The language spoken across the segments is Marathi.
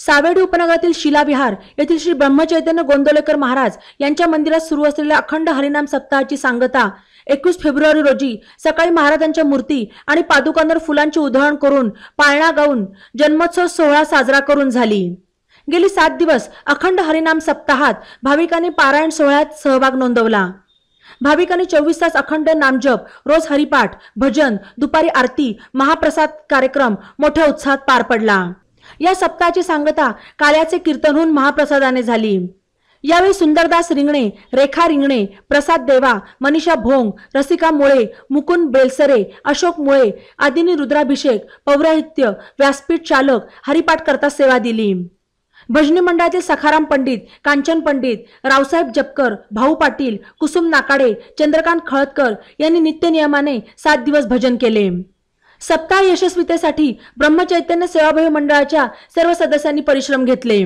सावेडी उपनगरातील शिलाविहार येथील श्री ब्रह्मचैतन्य गोंदवलेकर महाराज यांच्या मंदिरात सुरू असलेल्या अखंड हरिनाम सप्ताहाची सांगता 21 फेब्रुवारी रोजी सकाळी महाराजांच्या मूर्ती आणि पादुकांवर फुलांची उधळण करून पाळणा गाऊन जन्मोत्सव सोहळा साजरा करून झाली। गेली 7 दिवस अखंड हरिनाम सप्ताहात भाविकांनी पारायण सोहळ्यात सहभाग नोंदवला। भाविकांनी 24 तास अखंड नामजप, रोज हरिपाठ, भजन, दुपारी आरती, महाप्रसाद कार्यक्रम मोठ्या उत्साहात पार पडला। या सप्ताहाची सांगता काल्याचे कीर्तन होऊन महाप्रसादाने झाली। यावेळी सुंदरदास रिंगणे, रेखा रिंगणे, प्रसाद देवा, मनीषा भोंग, रसिका मुळे, मुकुंद बेलसरे, अशोक मुळे आदींनी रुद्राभिषेक, पौराहित्य, व्यासपीठ चालक, हरिपाठ करता सेवा दिली। भजनी मंडळातील सखाराम पंडित, कांचन पंडित, रावसाहेब जपकर, भाऊ पाटील, कुसुम नाकाडे, चंद्रकांत खळदकर यांनी नित्य नियमाने 7 दिवस भजन केले। सप्ताह यशस्वीतेसाठी ब्रह्मचैतन्य सेवाभावी मंडळाच्या सर्व सदस्यांनी परिश्रम घेतले।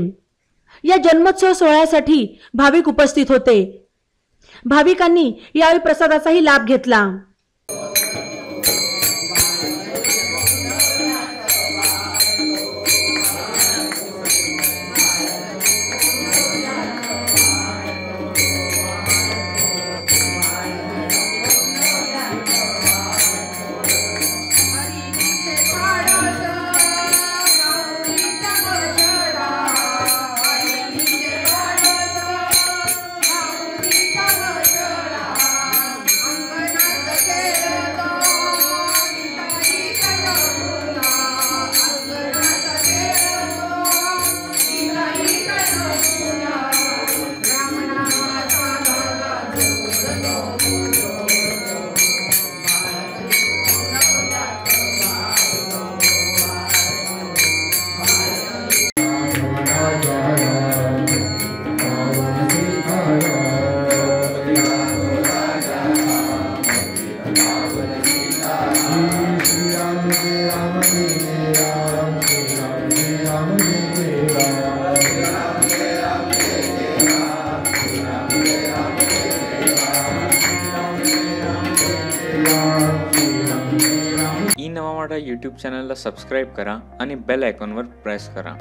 या जन्मोत्सव सोहळ्यासाठी भाविक उपस्थित होते। भाविकांनी यावेळी प्रसादाचाही लाभ घेतला। ई नवा मराठा यूट्यूब चॅनलला सबस्क्राईब करा आणि बेल आयकॉनवर प्रेस करा।